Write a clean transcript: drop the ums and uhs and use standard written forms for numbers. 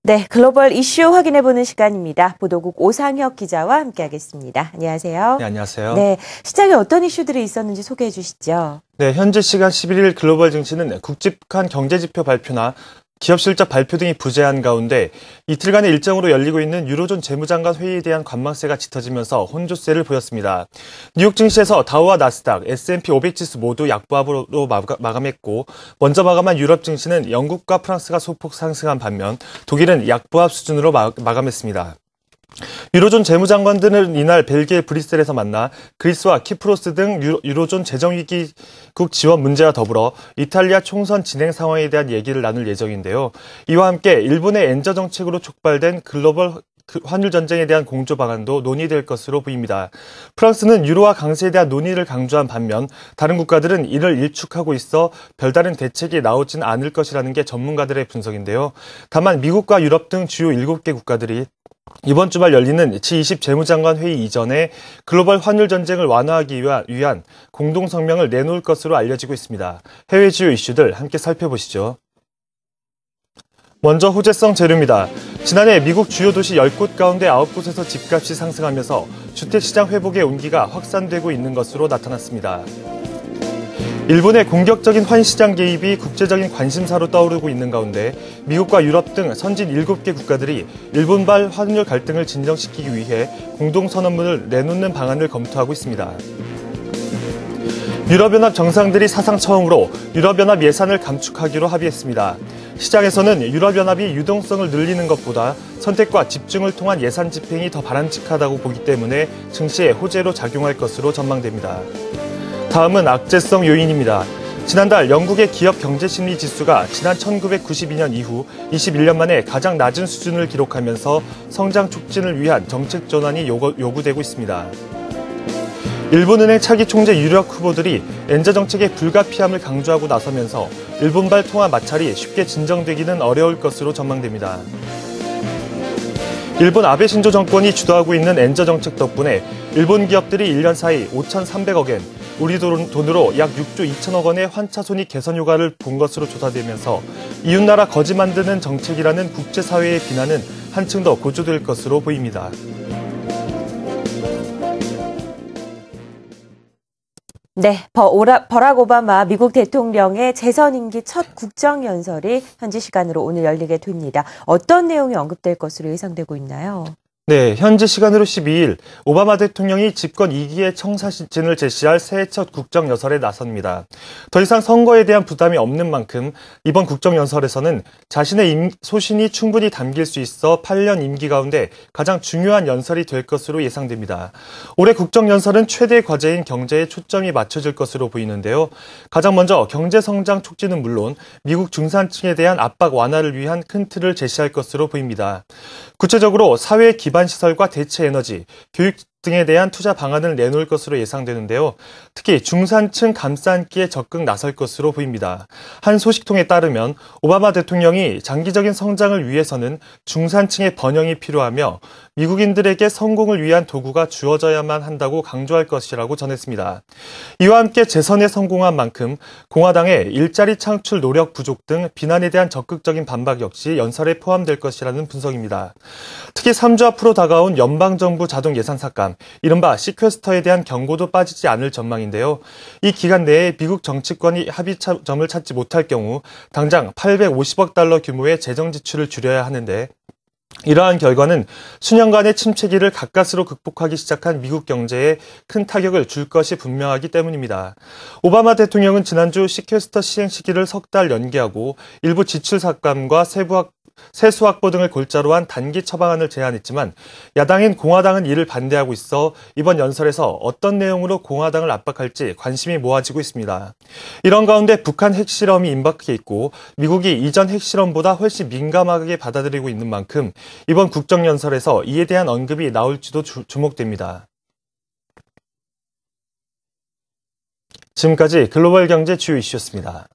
네, 글로벌 이슈 확인해보는 시간입니다. 보도국 오상혁 기자와 함께하겠습니다. 안녕하세요. 네, 안녕하세요. 네, 시장에 어떤 이슈들이 있었는지 소개해 주시죠. 네, 현지 시간 11일 글로벌 증시는 굵직한 경제지표 발표나 기업 실적 발표 등이 부재한 가운데 이틀간의 일정으로 열리고 있는 유로존 재무장관 회의에 대한 관망세가 짙어지면서 혼조세를 보였습니다. 뉴욕 증시에서 다우와 나스닥, S&P 500 지수 모두 약보합으로 마감했고 먼저 마감한 유럽 증시는 영국과 프랑스가 소폭 상승한 반면 독일은 약보합 수준으로 마감했습니다. 유로존 재무장관들은 이날 벨기에 브뤼셀에서 만나 그리스와 키프로스 등 유로존 재정위기국 지원 문제와 더불어 이탈리아 총선 진행 상황에 대한 얘기를 나눌 예정인데요. 이와 함께 일본의 엔저 정책으로 촉발된 글로벌 환율 전쟁에 대한 공조 방안도 논의될 것으로 보입니다. 프랑스는 유로화 강세에 대한 논의를 강조한 반면 다른 국가들은 이를 일축하고 있어 별다른 대책이 나오진 않을 것이라는 게 전문가들의 분석인데요. 다만 미국과 유럽 등 주요 7개 국가들이 이번 주말 열리는 G20 재무장관 회의 이전에 글로벌 환율 전쟁을 완화하기 위한 공동 성명을 내놓을 것으로 알려지고 있습니다. 해외 주요 이슈들 함께 살펴보시죠. 먼저 호재성 재료입니다. 지난해 미국 주요 도시 10곳 가운데 9곳에서 집값이 상승하면서 주택시장 회복의 온기가 확산되고 있는 것으로 나타났습니다. 일본의 공격적인 환시장 개입이 국제적인 관심사로 떠오르고 있는 가운데 미국과 유럽 등 선진 7개 국가들이 일본발 환율 갈등을 진정시키기 위해 공동선언문을 내놓는 방안을 검토하고 있습니다. 유럽연합 정상들이 사상 처음으로 유럽연합 예산을 감축하기로 합의했습니다. 시장에서는 유럽연합이 유동성을 늘리는 것보다 선택과 집중을 통한 예산 집행이 더 바람직하다고 보기 때문에 증시에 호재로 작용할 것으로 전망됩니다. 다음은 악재성 요인입니다. 지난달 영국의 기업 경제심리 지수가 지난 1992년 이후 21년 만에 가장 낮은 수준을 기록하면서 성장 촉진을 위한 정책 전환이 요구되고 있습니다. 일본은행 차기 총재 유력 후보들이 엔저 정책의 불가피함을 강조하고 나서면서 일본발 통화 마찰이 쉽게 진정되기는 어려울 것으로 전망됩니다. 일본 아베 신조 정권이 주도하고 있는 엔저 정책 덕분에 일본 기업들이 1년 사이 5,300억 엔, 우리 돈으로 약 6조 2천억 원의 환차손익 개선 효과를 본 것으로 조사되면서 이웃나라 거지 만드는 정책이라는 국제사회의 비난은 한층 더 고조될 것으로 보입니다. 네, 버락 오바마 미국 대통령의 재선 임기 첫 국정연설이 현지 시간으로 오늘 열리게 됩니다. 어떤 내용이 언급될 것으로 예상되고 있나요? 네, 현지 시간으로 12일 오바마 대통령이 집권 2기의 청사진을 제시할 새해 첫 국정연설에 나섭니다. 더 이상 선거에 대한 부담이 없는 만큼 이번 국정연설에서는 자신의 소신이 충분히 담길 수 있어 8년 임기 가운데 가장 중요한 연설이 될 것으로 예상됩니다. 올해 국정연설은 최대 과제인 경제에 초점이 맞춰질 것으로 보이는데요. 가장 먼저 경제 성장 촉진은 물론 미국 중산층에 대한 압박 완화를 위한 큰 틀을 제시할 것으로 보입니다. 구체적으로 사회 기반 시설과 대체 에너지, 교육 등에 대한 투자 방안을 내놓을 것으로 예상되는데요. 특히 중산층 감싸안기에 적극 나설 것으로 보입니다. 한 소식통에 따르면 오바마 대통령이 장기적인 성장을 위해서는 중산층의 번영이 필요하며 미국인들에게 성공을 위한 도구가 주어져야만 한다고 강조할 것이라고 전했습니다. 이와 함께 재선에 성공한 만큼 공화당의 일자리 창출 노력 부족 등 비난에 대한 적극적인 반박 역시 연설에 포함될 것이라는 분석입니다. 특히 3주 앞으로 다가온 연방정부 자동 예산 삭감, 이른바 시퀘스터에 대한 경고도 빠지지 않을 전망인데요. 이 기간 내에 미국 정치권이 합의점을 찾지 못할 경우 당장 850억 달러 규모의 재정 지출을 줄여야 하는데 이러한 결과는 수년간의 침체기를 가까스로 극복하기 시작한 미국 경제에 큰 타격을 줄 것이 분명하기 때문입니다. 오바마 대통령은 지난주 시퀘스터 시행 시기를 석 달 연기하고 일부 지출 삭감과 세수 확보 등을 골자로 한 단기 처방안을 제안했지만 야당인 공화당은 이를 반대하고 있어 이번 연설에서 어떤 내용으로 공화당을 압박할지 관심이 모아지고 있습니다. 이런 가운데 북한 핵실험이 임박해 있고 미국이 이전 핵실험보다 훨씬 민감하게 받아들이고 있는 만큼 이번 국정연설에서 이에 대한 언급이 나올지도 주목됩니다. 지금까지 글로벌 경제 주요 이슈였습니다.